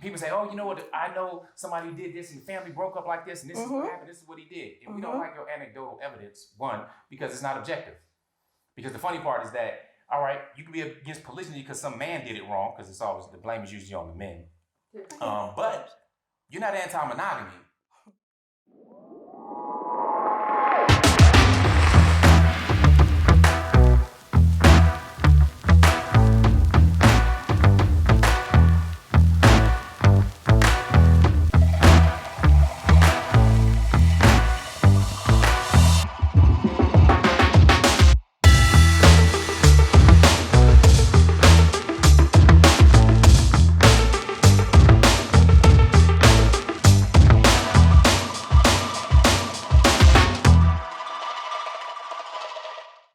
people say, oh, you know what? I know somebody did this and the family broke up like this and this is what happened. This is what he did. And we don't like your anecdotal evidence, one, because it's not objective. Because the funny part is that, all right, you can be against polygyny because some man did it wrong, because it's always, the blame is usually on the men. But you're not anti-monogamy.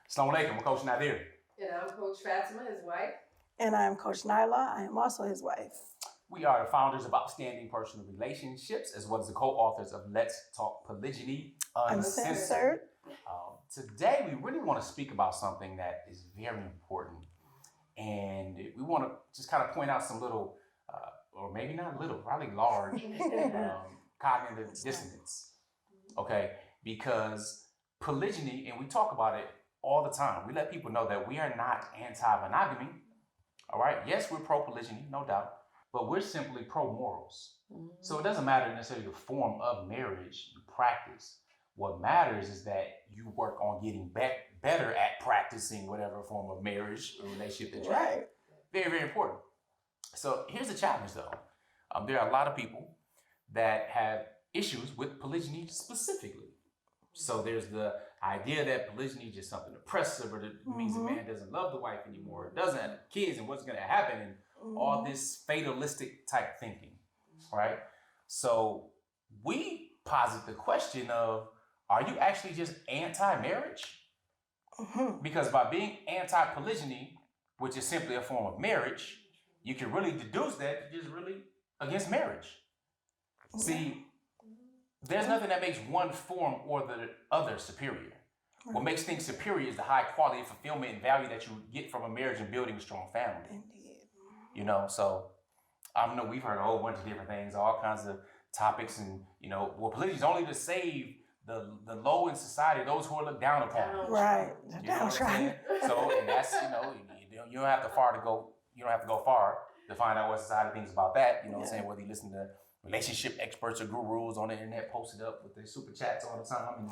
Salaam alaikum, I'm Coach Nadir. And I'm Coach Fatima, his wife. And I'm Coach Nyla. I am also his wife. We are the founders of Outstanding Personal Relationships, as well as the co-authors of Let's Talk Polygyny Uncensored. Today, we really want to speak about something that is very important. And we want to just kind of point out some little, or maybe not little, probably large cognitive dissonance. Okay? Because polygyny, and we talk about it all the time. We let people know that we are not anti-monogamy. All right? Yes, we're pro-polygyny, no doubt, but we're simply pro-morals. So it doesn't matter necessarily the form of marriage you practice. What matters is that you work on getting better at practicing whatever form of marriage or relationship that you have. Very, very important. So here's the challenge, though. There are a lot of people that have issues with polygyny specifically. So there's the idea that polygyny is just something oppressive, or that it means the man doesn't love the wife anymore, doesn't have kids, and what's going to happen, and all this fatalistic type thinking, right? So we posit the question of, are you actually just anti-marriage? Because by being anti-polygyny, which is simply a form of marriage, you can really deduce that you're just really against marriage. See, there's nothing that makes one form or the other superior. What makes things superior is the high quality of fulfillment and value that you get from a marriage and building a strong family. Indeed. You know, so I know we've heard a whole bunch of different things, all kinds of topics, and well, polygyny is only to save the low in society, those who are looked down upon. Right. You know what I'm saying? So, and that's, you don't have to go far to find out what society thinks about that. You know what I'm saying? Whether you listen to relationship experts or gurus on the internet posted up with their super chats all the time, and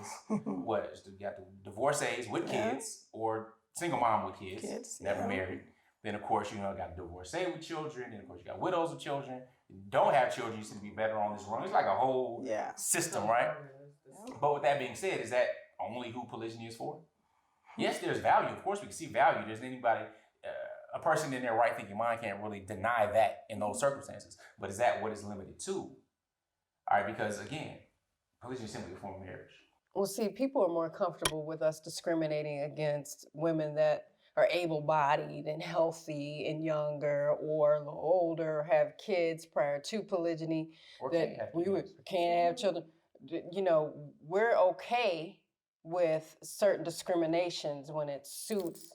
just you got the divorcees with kids or single mom with kids never married. Then of course got a divorcee with children, and of course you got widows with children. You don't have children, you seem to be better on this run. It's like a whole system, right? But with that being said, is that only who polygyny is for? Yes, there's value. Of course we can see value. There's anybody, a person in their right thinking mind can't really deny that in those circumstances. But is that what it's limited to? All right, because again, polygyny is simply a form of marriage. Well, see, people are more comfortable with us discriminating against women that are able-bodied and healthy and younger, or a little older, or have kids prior to polygyny, Or that we can't have children. We're okay with certain discriminations when it suits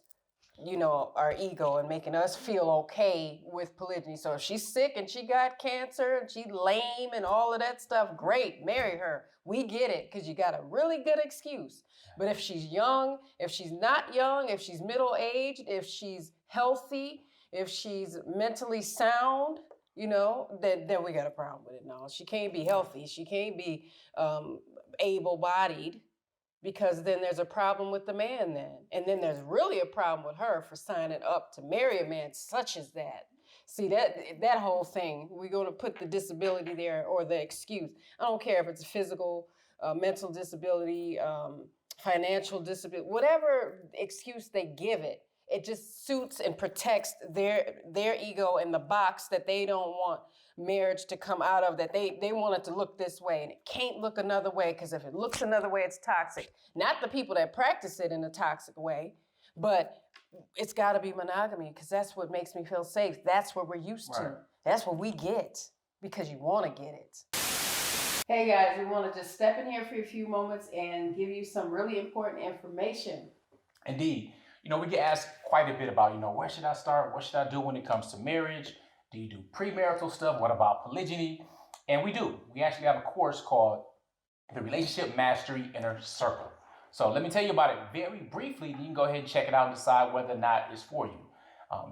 our ego and making us feel okay with polygyny. So if she's sick and she got cancer and she's lame and all of that stuff, great, marry her. We get it, because you got a really good excuse. But if she's young, if she's not young, if she's middle-aged, if she's healthy, if she's mentally sound, then we got a problem with it. No, she can't be healthy. She can't be able-bodied, because then there's a problem with the man then. And then there's really a problem with her for signing up to marry a man such as that. See, that whole thing, we're going to put the disability there, or the excuse. I don't care if it's physical, mental disability, financial disability, whatever excuse they give it. It just suits and protects their ego in the box that they don't want marriage to come out of, that they want it to look this way, and it can't look another way, because if it looks another way, it's toxic. Not the people that practice it in a toxic way, but it's got to be monogamy, because that's what makes me feel safe. That's what we're used to. That's what we get, because you want to get it. Hey guys, we want to just step in here for a few moments and give you some really important information. Indeed. We get asked quite a bit about, where should I start? What should I do when it comes to marriage? Do you do premarital stuff? What about polygyny? And we do. We actually have a course called the Relationship Mastery Inner Circle. So let me tell you about it very briefly. You can go ahead and check it out and decide whether or not it's for you.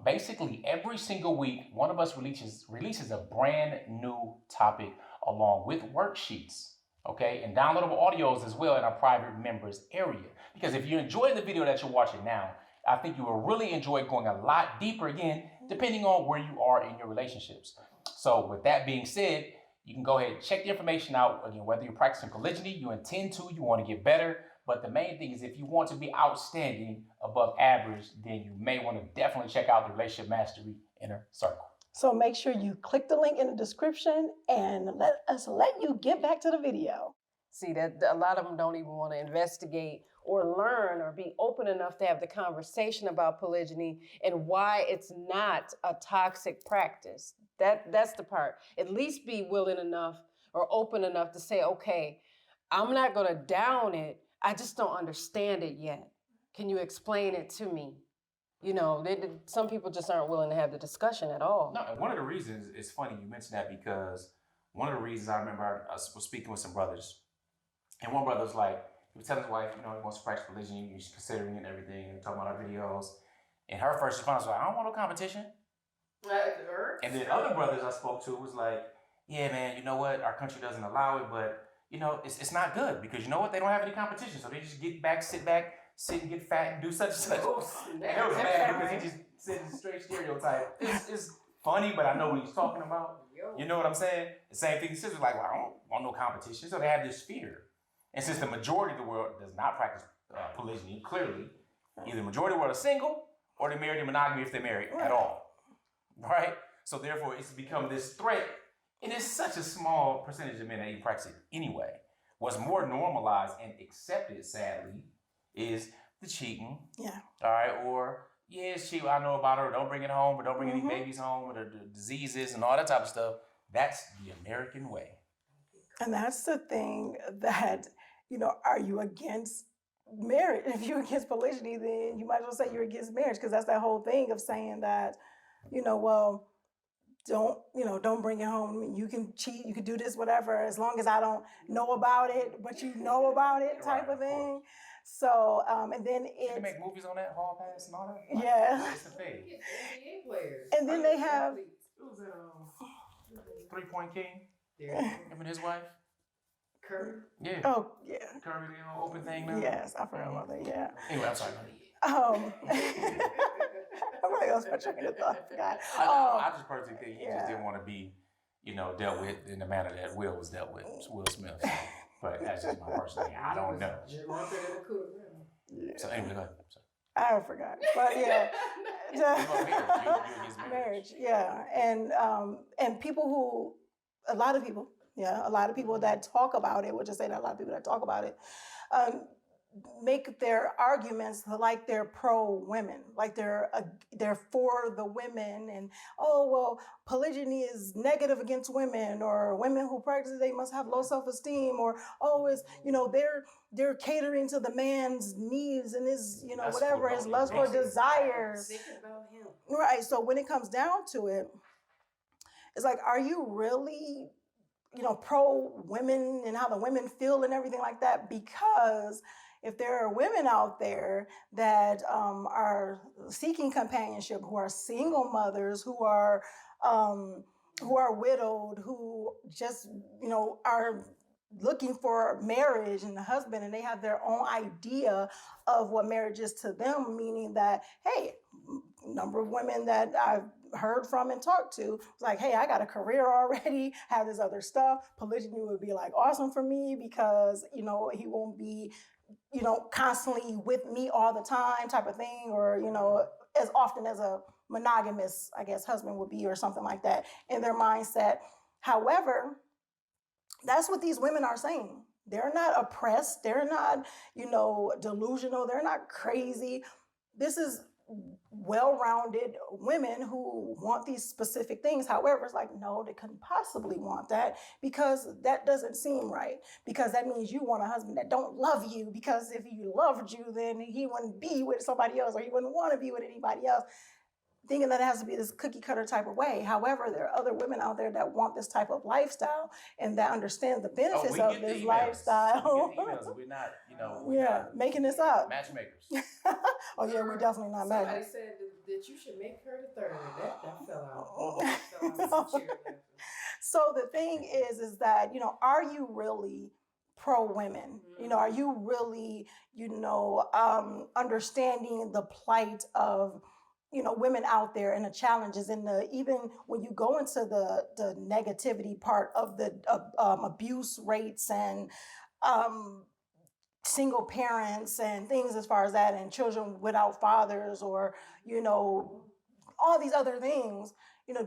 Basically, every single week, one of us releases a brand new topic along with worksheets, okay, and downloadable audios as well in our private members area. Because if you enjoy the video that you're watching now, I think you will really enjoy going a lot deeper again, depending on where you are in your relationships. So with that being said, you can go ahead and check the information out. Again, whether you're practicing polygyny, you intend to, you want to get better. But the main thing is if you want to be outstanding above average, then you may want to definitely check out the Relationship Mastery Inner Circle. So make sure you click the link in the description and let you get back to the video. See, that a lot of them don't even want to investigate or learn or be open enough to have the conversation about polygyny and why it's not a toxic practice. That's the part. At least be willing enough or open enough to say, okay, I'm not going to down it. I just don't understand it yet. Can you explain it to me? You know, some people just aren't willing to have the discussion at all. No, and one of the reasons, it's funny you mentioned that, because one of the reasons I remember I was speaking with some brothers, and one brother was like, he was telling his wife, you know, he wants to practice polygyny, he's considering it and everything, and talking about our videos. And her first response was like, I don't want no competition. And then other brothers I spoke to was like, yeah, man, you know what? Our country doesn't allow it, but, you know, it's not good because you know what? They don't have any competition. So they just sit and get fat and do such and such. And it was bad because he just said a straight stereotype. It's funny, but I know what he's talking about. You know what I'm saying? The same thing. The sisters like, well, I don't want no competition. So they have this fear. And since the majority of the world does not practice polygyny, clearly, either the majority of the world are single or they're married in monogamy if they're married at all. Right? So therefore, it's become this threat. And it's such a small percentage of men that even practice it anyway. What's more normalized and accepted, sadly, is the cheating. Yeah. All right. Or, yeah, it's cheap. I know about her. Don't bring it home. Or don't bring any babies home. Or the diseases and all that type of stuff. That's the American way. And that's the thing that, you know, are you against marriage? If you're against polygyny, then you might as well say you're against marriage, because that's that whole thing of saying that, you know, well, don't bring it home. You can cheat, you can do this, whatever, as long as I don't know about it, but you know about it type of thing. So, and then they make movies on that, Hall Pass and all that. Yeah. It's a thing. And then they have... Who was it? 3 Point King? Yeah. Him and his wife? Curry? Yeah. Oh, yeah. Curry, the whole open thing now? Yes, I forgot about that, yeah. Anyway, I'm sorry. I'm really lost my train of thought. I forgot. I just personally think he just didn't want to be, you know, dealt with in the manner that Will was dealt with, Will Smith. So, but that's just my personal thing. I don't know. So anyway, go ahead. I forgot, but yeah, marriage, yeah, and people who, a lot of people that talk about it, we'll just say that a lot of people that talk about it, make their arguments like they're pro-women, like they're for the women, and oh well, polygyny is negative against women, or women who practice it, they must have low self-esteem, or oh, it's, you know, they're catering to the man's needs and his, you know, that's whatever, his lust or desires. Right. So when it comes down to it, it's like, are you really, you know, pro-women and how the women feel and everything like that? Because if there are women out there that are seeking companionship, who are single mothers, who are widowed, who just, you know, are looking for marriage and a husband, and they have their own idea of what marriage is to them, meaning that, hey, a number of women that I've heard from and talked to was like, hey, I got a career already, have this other stuff. Polygyny would be like awesome for me because, you know, he won't be, you know, constantly with me all the time type of thing, or, you know, as often as a monogamous, I guess, husband would be, or something like that in their mindset. However, that's what these women are saying. They're not oppressed. They're not, you know, delusional. They're not crazy. This is well-rounded women who want these specific things. However, it's like, no, they couldn't possibly want that, because that doesn't seem right. Because that means you want a husband that don't love you, because if he loved you, then he wouldn't be with somebody else, or he wouldn't want to be with anybody else. thinking that it has to be this cookie cutter type of way. However, there are other women out there that want this type of lifestyle and that understand the benefits of this lifestyle. We get the emails. We're not, We're not making this up. Matchmakers. Oh yeah, we're definitely not Somebody matchmakers. said that you should make her the third. That fell out. That fell out of the chair. So the thing is that, are you really pro women? Are you really, understanding the plight of, women out there and the challenges and even when you go into the negativity part of the abuse rates and single parents and things as far as that, and children without fathers, or, all these other things.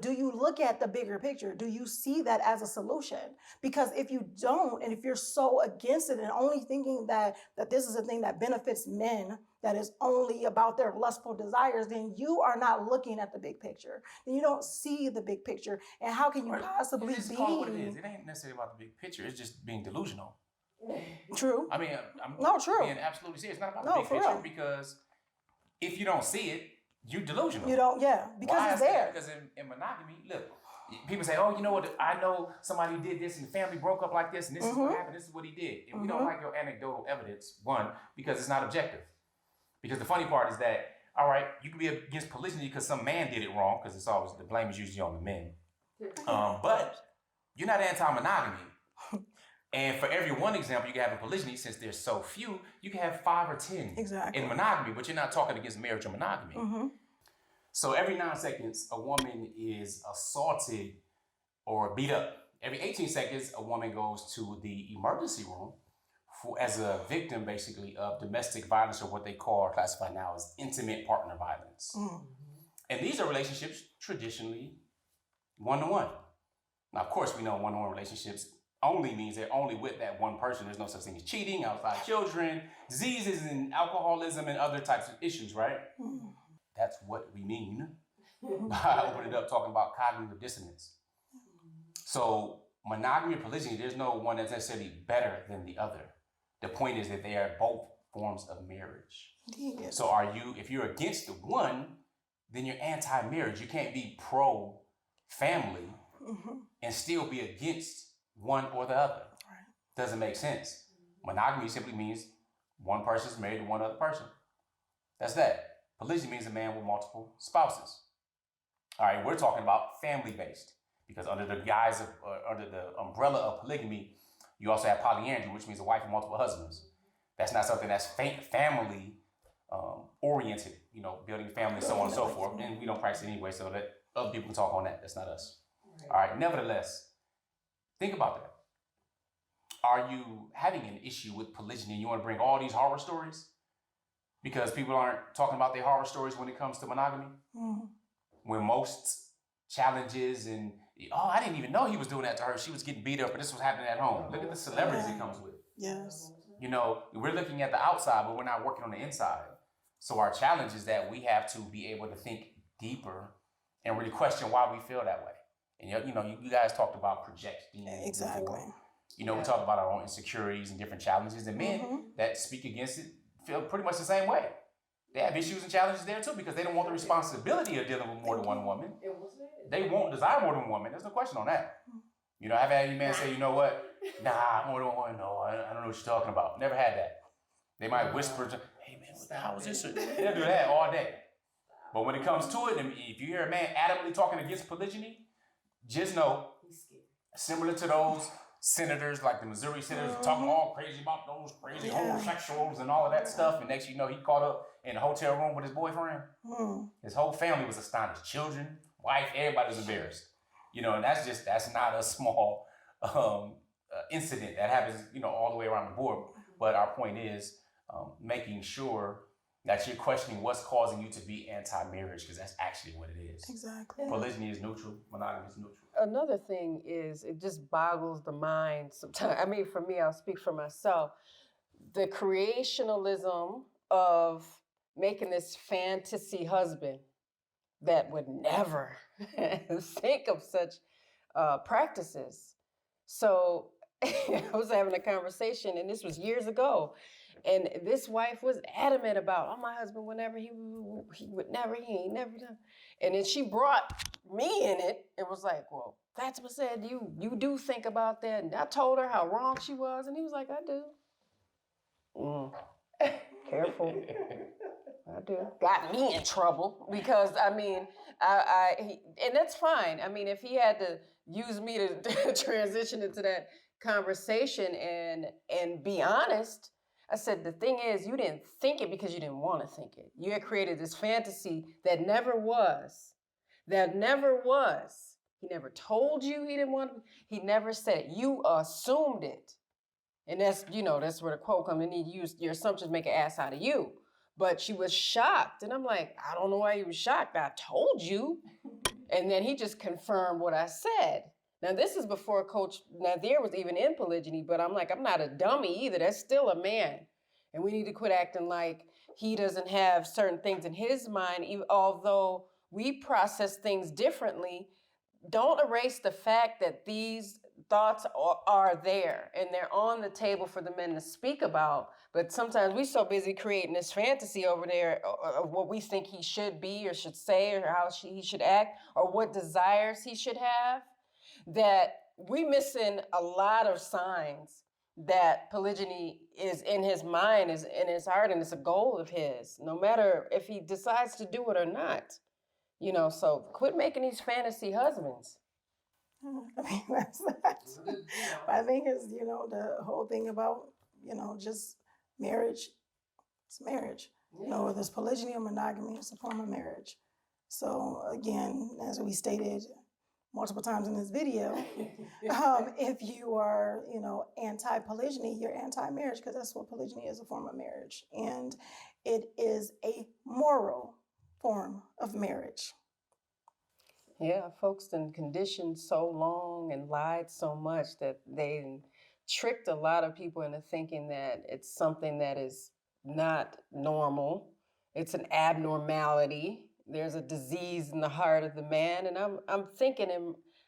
Do you look at the bigger picture? Do you see that as a solution? Because if you don't, and if you're so against it and only thinking that this is a thing that benefits men, that is only about their lustful desires, then you are not looking at the big picture. Then you don't see the big picture. And how can you possibly be? Call it what it is. It ain't necessarily about the big picture. It's just being delusional. True. I mean, I'm true. being absolutely serious. It's not about the big picture, because if you don't see it, you're delusional. You don't, because it's there. Because in monogamy, look, people say, oh, you know what, I know somebody who did this and the family broke up like this and this is what happened, this is what he did. And we don't like your anecdotal evidence, one, because it's not objective. Because the funny part is that, all right, you can be against polygyny because some man did it wrong, because it's always, the blame is usually on the men. But you're not anti-monogamy. And for every one example you can have in polygyny, since there's so few, you can have 5 or 10 in monogamy, but you're not talking against marriage or monogamy. So every 9 seconds, a woman is assaulted or beat up. Every 18 seconds, a woman goes to the emergency room as a victim, basically, of domestic violence, or what they call, or classify now as intimate partner violence. And these are relationships traditionally one-to-one. Now, of course, we know one-to-one relationships only means they're only with that one person. There's no such thing as cheating, outside children, diseases, and alcoholism, and other types of issues, right? That's what we mean by opening it up, talking about cognitive dissonance. So monogamy or polygyny, there's no one that's necessarily better than the other. The point is that they are both forms of marriage. So if you're against the one, then you're anti-marriage. You can't be pro-family and still be against one or the other. Doesn't make sense. Monogamy simply means one person's married to one other person. That's that. Polygyny means a man with multiple spouses. All right, we're talking about family-based, because under the guise of, under the umbrella of polygamy, you also have polyandry, which means a wife with multiple husbands. That's not something that's family oriented, building a family, so on and so forth. And we don't practice it anyway, so that other people can talk on that. That's not us. All right, nevertheless, think about that. Are you having an issue with polygyny and you want to bring all these horror stories? Because people aren't talking about their horror stories when it comes to monogamy. When most challenges and, I didn't even know he was doing that to her. She was getting beat up, and this was happening at home. Look at the celebrities it comes with. Yes. We're looking at the outside, but we're not working on the inside. So our challenge is that we have to be able to think deeper and really question why we feel that way. And you guys talked about projecting. Exactly. Before. We talked about our own insecurities and different challenges, and men that speak against it feel pretty much the same way. They have issues and challenges there too, because they don't want the responsibility of dealing with more than one woman. They won't desire more than one woman. There's no question on that. I've had any man say, you know what? Nah, more than one. No, I don't know what you're talking about. Never had that. They might whisper, hey man, what the hell was this? They'll do that all day. But when it comes to it, and if you hear a man adamantly talking against polygyny, just know, similar to those senators, like the Missouri senators, talking all crazy about those crazy homosexuals and all of that stuff, and next you know, he caught up in a hotel room with his boyfriend. His whole family was astonished. Children, wife, everybody was embarrassed. And that's not a small incident that happens, all the way around the board. But our point is making sure that you're questioning what's causing you to be anti-marriage, because that's actually what it is. Exactly. Polygyny is neutral, monogamy is neutral. Another thing is, it just boggles the mind sometimes. I mean, for me, I'll speak for myself. The creationalism of making this fantasy husband that would never think of such practices. So I was having a conversation, and this was years ago, And this wife was adamant about, oh, my husband would never, he ain't never done. And then she brought me in it and was like, well, Fatima said you do think about that. And I told her how wrong she was. And he was like, I do. Careful. I do. Got me in trouble because, I mean, and that's fine. I mean, if he had to use me to transition into that conversation and be honest, I said, the thing is, you didn't think it because you didn't want to think it. You had created this fantasy that never was. That never was. He never told you he didn't want to. He never said it. You assumed it. And that's, that's where the quote comes in. Your assumptions make an ass out of you. But she was shocked. And I'm like, I don't know why you were shocked. I told you. And then he just confirmed what I said. Now, this is before Coach Nadir was even in polygyny, but I'm like, I'm not a dummy either. That's still a man. And we need to quit acting like he doesn't have certain things in his mind, although we process things differently. Don't erase the fact that these thoughts are there and they're on the table for the men to speak about. But sometimes we're so busy creating this fantasy over there of what we think he should be or should say or how he should act or what desires he should have, that we missing a lot of signs that polygyny is in his mind, is in his heart, and it's a goal of his, no matter if he decides to do it or not. So quit making these fantasy husbands. I mean, I think it's, the whole thing about, just marriage, it's marriage. Whether it's polygyny or monogamy, it's a form of marriage. So again, as we stated multiple times in this video, if you are, anti-polygyny, you're anti-marriage, because that's what polygyny is, a form of marriage. And it is a moral form of marriage. Yeah, folks been conditioned so long and lied so much that they tricked a lot of people into thinking that it's something that is not normal. It's an abnormality. There's a disease in the heart of the man. And I'm thinking,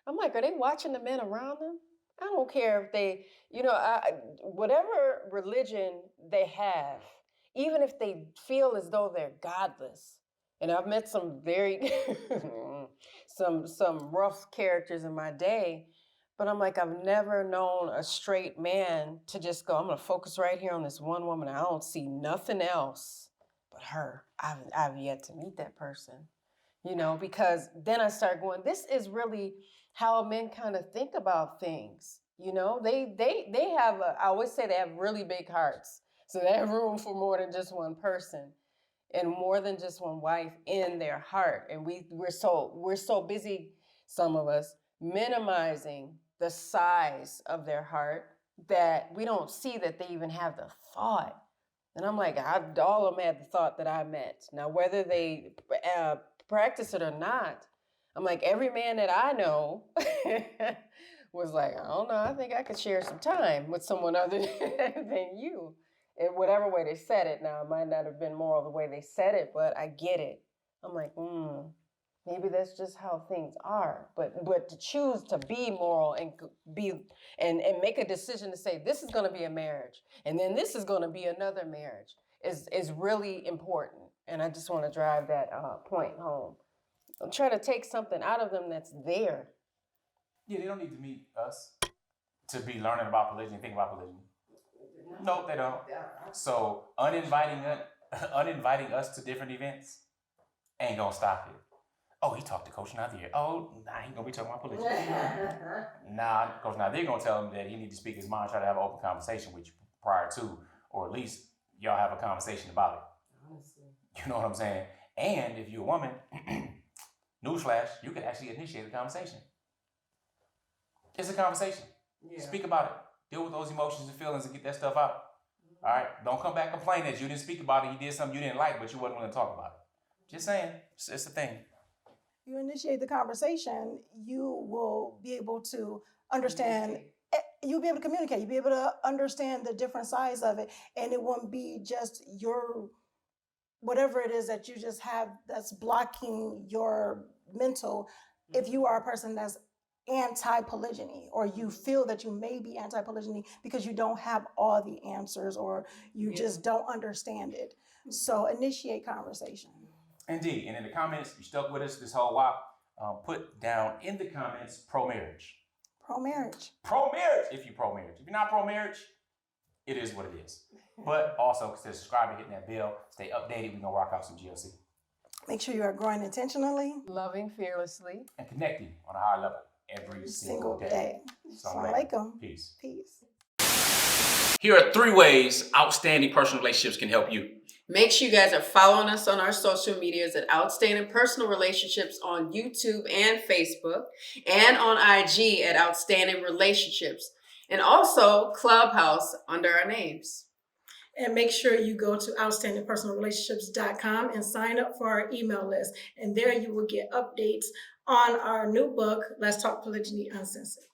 I'm like, are they watching the men around them? I don't care if they, whatever religion they have, even if they feel as though they're godless. And I've met some very, some rough characters in my day, but I'm like, I've never known a straight man to just go, I'm gonna focus right here on this one woman. I don't see nothing else but her. I've yet to meet that person, because then I start going, this is really how men kind of think about things. They have, I always say they have really big hearts. So they have room for more than just one person. And more than just one wife in their heart. And we're so busy, some of us, minimizing the size of their heart that we don't see that they even have the thought. And I'm like, all of them had the thought that I met. Now, whether they practice it or not, I'm like, every man that I know was like, I don't know, I think I could share some time with someone other than you. In whatever way they said it. Now, it might not have been moral the way they said it, but I get it. I'm like, maybe that's just how things are. But to choose to be moral and make a decision to say, this is going to be a marriage, and then this is going to be another marriage is really important. And I just want to drive that point home. I'm trying to take something out of them that's there. Yeah, they don't need to meet us to be learning about polygyny, think about polygyny. No, they don't. So uninviting us to different events ain't gonna stop it. Oh, he talked to Coach Nadir. Oh, he ain't gonna be talking about polygyny. Coach Nadir gonna tell him that he need to speak his mind, try to have an open conversation with you prior to, or at least y'all have a conversation about it. Honestly. You know what I'm saying? And if you're a woman, newsflash, you can actually initiate the conversation. It's a conversation. Yeah. Speak about it. Deal with those emotions and feelings and get that stuff out. All right? Don't come back complaining that you didn't speak about it, you did something you didn't like, but you wasn't willing to talk about it. Just saying, it's a thing. You initiate the conversation, you will be able to understand, you'll be able to communicate, you'll be able to understand the different sides of it, and it won't be just your, whatever it is that you just have that's blocking your mental. If you are a person that's anti-polygyny, or you feel that you may be anti-polygyny because you don't have all the answers, or you just don't understand it. So initiate conversation. Indeed. And in the comments, you stuck with us this whole while, put down in the comments pro-marriage. Pro-marriage. Pro-marriage if you're pro-marriage. If you're not pro-marriage, it is what it is. But also consider subscribing, hitting that bell, stay updated. We're going to rock out some GLC. Make sure you are growing intentionally. Loving fearlessly. And connecting on a higher level every single day. Assalamu alaikum. Peace. Peace. Here are 3 ways outstanding personal relationships can help you. Make sure you guys are following us on our social medias at Outstanding Personal Relationships on YouTube and Facebook, and on IG at Outstanding Relationships, and also Clubhouse under our names. And make sure you go to outstandingpersonalrelationships.com and sign up for our email list. And there you will get updates on our new book, Let's Talk Polygyny Uncensored.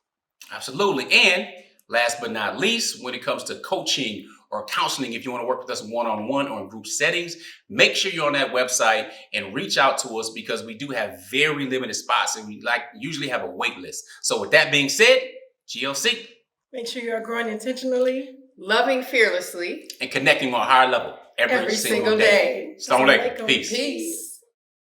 Absolutely. And last but not least, when it comes to coaching or counseling, if you want to work with us one-on-one or in group settings, make sure you're on that website and reach out to us, because we do have very limited spots and we usually have a wait list. So with that being said, GLC. Make sure you are growing intentionally, loving fearlessly, and connecting on a higher level every single day. Assalamu alaikum. Peace.